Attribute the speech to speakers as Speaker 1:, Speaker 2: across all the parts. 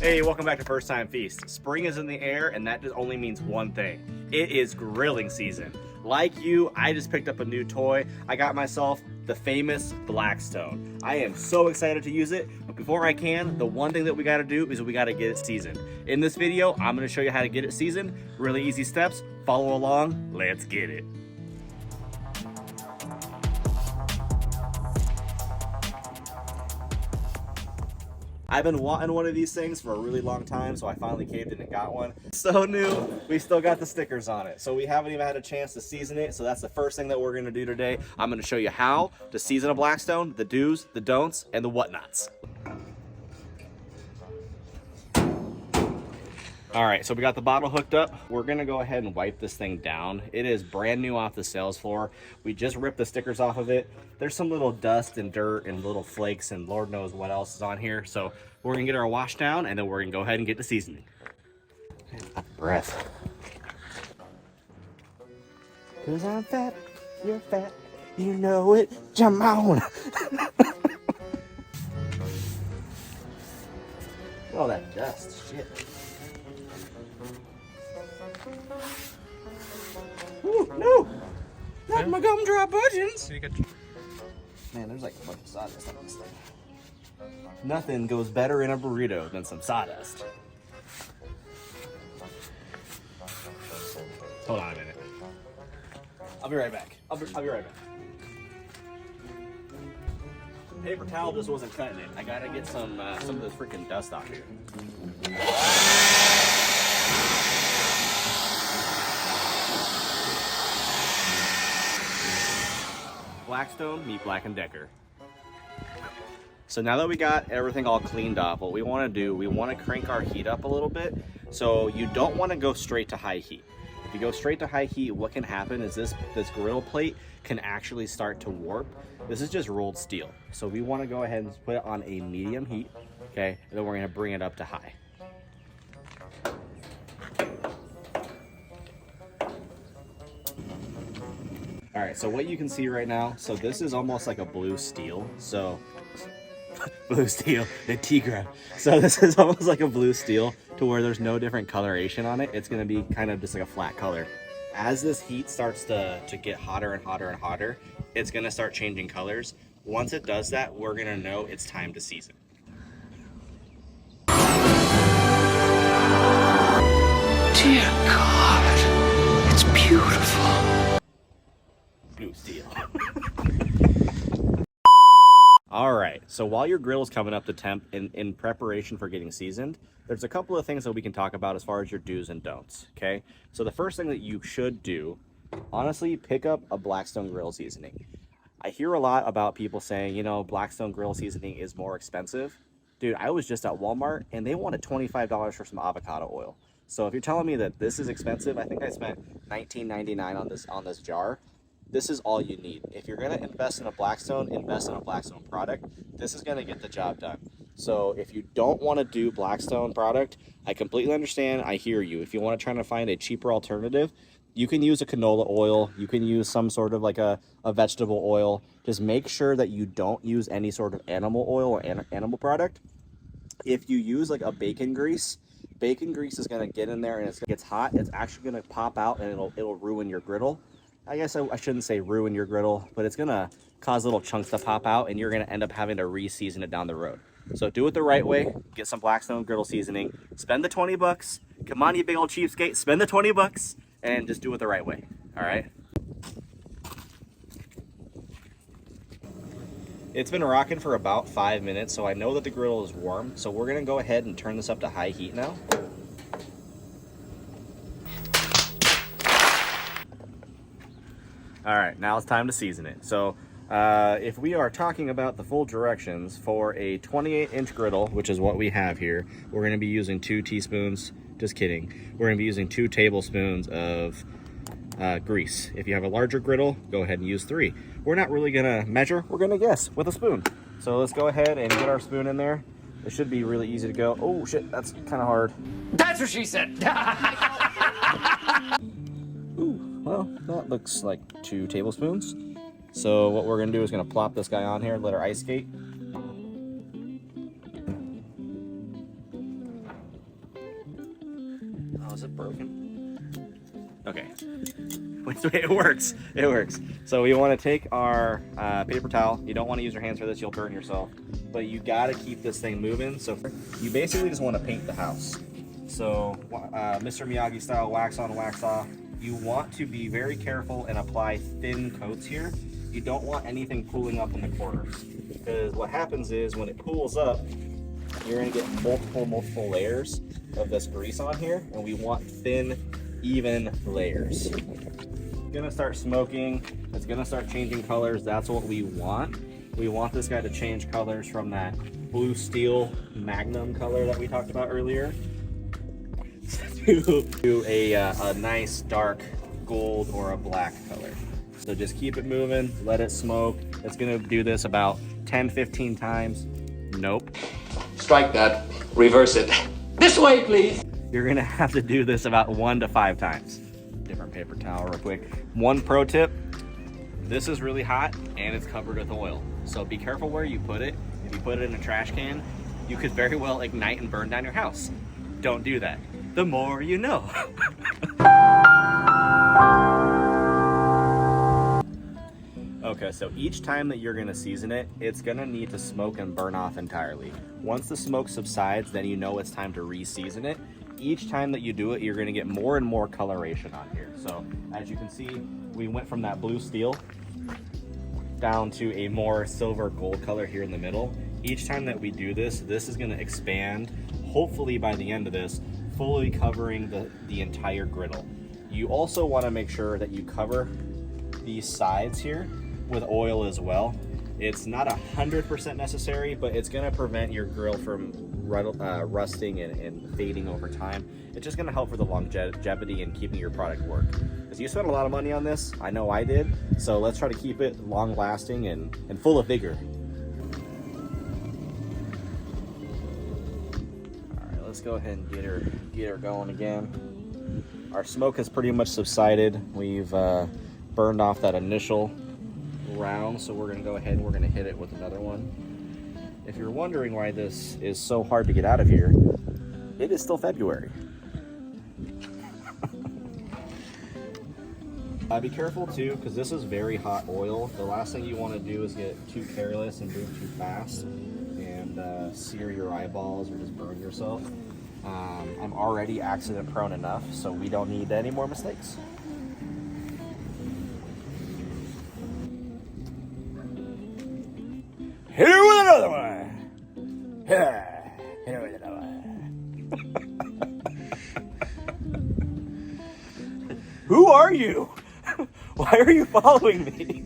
Speaker 1: Hey, welcome back to First Time Feast. Spring is in the air, and that just only means one thing. It is grilling season. Like you, I just picked up a new toy. I got myself the famous Blackstone. I am so excited to use it, but before I can, the one thing that we gotta do is we gotta get it seasoned. In this video, I'm gonna show you how to get it seasoned. Really easy steps. Follow along. Let's get it. I've been wanting one of these things for a really long time, so I finally caved in and got one. So new, we still got the stickers on it. So we haven't even had a chance to season it, so that's the first thing that we're gonna do today. I'm gonna show you how to season a Blackstone, the do's, the don'ts, and the whatnots. All right, so we got the bottle hooked up. We're gonna go ahead and wipe this thing down. It is brand new off the sales floor. We just ripped the stickers off of it. There's some little dust and dirt and little flakes and Lord knows what else is on here. So we're gonna get our wash down and then we're gonna go ahead and get the seasoning. Breath. Cause I'm fat, you're fat, you know it, jump on. Oh, that dust, shit. Ooh, no! Not my gumdrop buttons! Man, there's like a bunch of sawdust on this thing. Nothing goes better in a burrito than some sawdust. Hold on a minute. I'll be right back. I'll be right back. Paper towel just wasn't cutting it. I gotta get some of this freaking dust off here. Blackstone, meet Black & Decker. So now that we got everything all cleaned up, what we want to do, we want to crank our heat up a little bit. So you don't want to go straight to high heat. If you go straight to high heat, what can happen is this griddle plate can actually start to warp. This is just rolled steel. So we want to go ahead and put it on a medium heat, okay? And then we're going to bring it up to high. All right, so what you can see right now, so this is almost like a blue steel. So, blue steel, the Tigra. So this is almost like a blue steel to where there's no different coloration on it. It's gonna be kind of just like a flat color. As this heat starts to get hotter and hotter and hotter, it's gonna start changing colors. Once it does that, we're gonna know it's time to season.
Speaker 2: Dear God, it's beautiful.
Speaker 1: Blue steel. All right, so while your grill is coming up to temp in preparation for getting seasoned, there's a couple of things that we can talk about as far as your do's and don'ts, okay? So the first thing that you should do, honestly, pick up a Blackstone grill seasoning. I hear a lot about people saying, you know, Blackstone grill seasoning is more expensive. Dude, I was just at Walmart and they wanted $25 for some avocado oil. So if you're telling me that this is expensive, I think I spent $19.99 on this jar. This is all you need. If you're gonna invest in a Blackstone product. This is gonna get the job done. So if you don't wanna do Blackstone product, I completely understand, I hear you. If you wanna try to find a cheaper alternative, you can use a canola oil, you can use some sort of like a vegetable oil. Just make sure that you don't use any sort of animal oil or animal product. If you use like a bacon grease is gonna get in there and it gets hot, it's actually gonna pop out and it'll ruin your griddle. I guess I shouldn't say ruin your griddle, but it's gonna cause little chunks to pop out and you're gonna end up having to re-season it down the road. So do it the right way, get some Blackstone griddle seasoning, spend the 20 bucks, come on you big old cheapskate, spend the 20 bucks and just do it the right way, all right? It's been rocking for about 5 minutes, so I know that the griddle is warm, so we're gonna go ahead and turn this up to high heat now. All right, now it's time to season it. So if we are talking about the full directions for a 28-inch griddle, which is what we have here, we're gonna be using 2 teaspoons, just kidding. We're gonna be using 2 tablespoons of grease. If you have a larger griddle, go ahead and use 3. We're not really gonna measure, we're gonna guess with a spoon. So let's go ahead and get our spoon in there. It should be really easy to go. Oh shit, that's kind of hard.
Speaker 2: That's what she said.
Speaker 1: Ooh, well, that looks like 2 tablespoons. So what we're gonna do is gonna plop this guy on here, let our ice skate. Oh, is it broken? Okay. Wait, it works. It works. So we want to take our paper towel. You don't want to use your hands for this. You'll burn yourself. But you got to keep this thing moving. So you basically just want to paint the house. So Mr. Miyagi style, wax on, wax off. You want to be very careful and apply thin coats here. You don't want anything pooling up in the corners. Because what happens is when it pools up, you're going to get multiple layers of this grease on here. And we want thin, even layers. It's gonna start smoking, it's gonna start changing colors. That's what we want. We want this guy to change colors from that blue steel magnum color that we talked about earlier to a nice dark gold or a black color. So just keep it moving, let it smoke. It's gonna do this about 10-15 times. Nope.
Speaker 2: Strike that. Reverse it. This way, please.
Speaker 1: You're gonna have to do this about 1 to 5 times. Different paper towel real quick. One pro tip, this is really hot and it's covered with oil. So be careful where you put it. If you put it in a trash can, you could very well ignite and burn down your house. Don't do that. The more you know. Okay, so each time that you're gonna season it, it's gonna need to smoke and burn off entirely. Once the smoke subsides, then you know it's time to re-season it. Each time that you do it, you're gonna get more and more coloration on here. So as you can see, we went from that blue steel down to a more silver gold color here in the middle. Each time that we do this, this is gonna expand, hopefully by the end of this, fully covering the entire griddle. You also wanna make sure that you cover these sides here with oil as well. It's not 100% necessary, but it's gonna prevent your grill from rusting and fading over time. It's just gonna help for the longevity and keeping your product work. Because you spent a lot of money on this, I know I did, so let's try to keep it long lasting and full of vigor. All right, let's go ahead and get her going again. Our smoke has pretty much subsided. We've burned off that initial round, so we're gonna go ahead and we're gonna hit it with another one. If you're wondering why this is so hard to get out of here, it is still February. Be careful too, because this is very hot oil. The last thing you want to do is get too careless and move too fast and sear your eyeballs or just burn yourself. I'm already accident prone enough, so we don't need any more mistakes. Hit her with another one. Hit her with another one. Who are you? Why are you following me?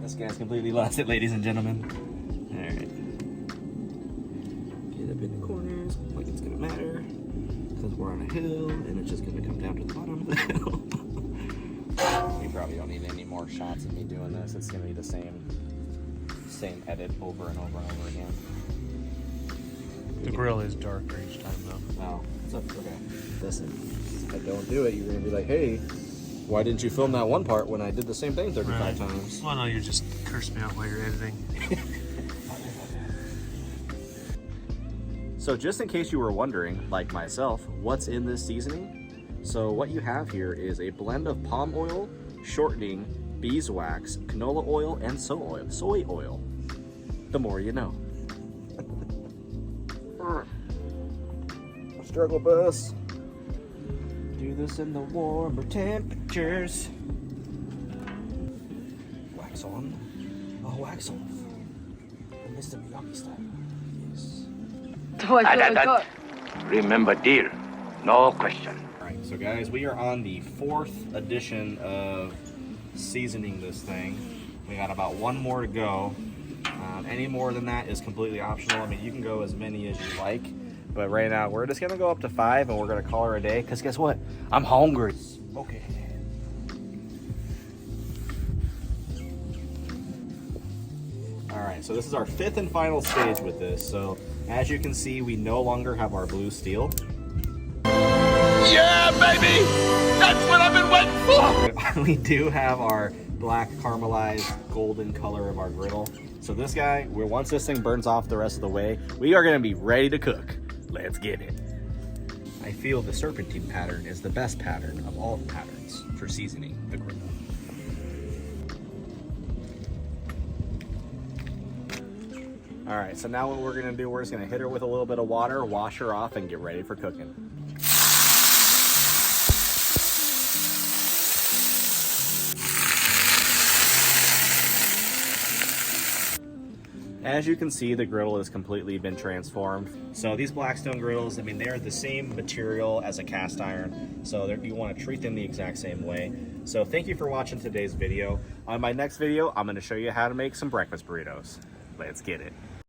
Speaker 1: This guy's completely lost it, ladies and gentlemen. Alright. Get up in the corners, like it's gonna matter. Because we're on a hill, and it's just gonna come down to the bottom of the hill. We probably don't need any more shots of me doing this. It's gonna be the same edit over and over and over again.
Speaker 3: The grill is darker each time though.
Speaker 1: Oh, it's okay. Listen, if I don't do it, you're gonna be like, hey, why didn't you film that one part when I did the same thing 35 times?
Speaker 3: Well, no, you just curse me out while you're editing.
Speaker 1: So just in case you were wondering, like myself, what's in this seasoning? So what you have here is a blend of palm oil, shortening, beeswax, canola oil, and soy oil. The more you know. Struggle bus. Do this in the warmer temperatures. Wax on. Oh, wax off. Mr. Miyagi style. Yes.
Speaker 2: Remember, dear, no question.
Speaker 1: Alright, so guys, we are on the 4th edition of seasoning this thing. We got about 1 more to go. Any more than that is completely optional. I mean, you can go as many as you like, but right now we're just gonna go up to 5 and we're gonna call her a day, because guess what? I'm hungry. Okay. Alright, so this is our 5th and final stage with this. So as you can see, we no longer have our blue steel.
Speaker 2: Yeah, baby! That's what I've been waiting for!
Speaker 1: We do have our black caramelized golden color of our griddle. So this guy, once this thing burns off the rest of the way, we are gonna be ready to cook. Let's get it. I feel the serpentine pattern is the best pattern of all the patterns for seasoning the griddle. All right, so now what we're gonna do, we're just gonna hit her with a little bit of water, wash her off, and get ready for cooking. As you can see, the griddle has completely been transformed. So these Blackstone griddles, I mean, they're the same material as a cast iron, so you want to treat them the exact same way. So thank you for watching today's video. On my next video, I'm going to show you how to make some breakfast burritos. Let's get it.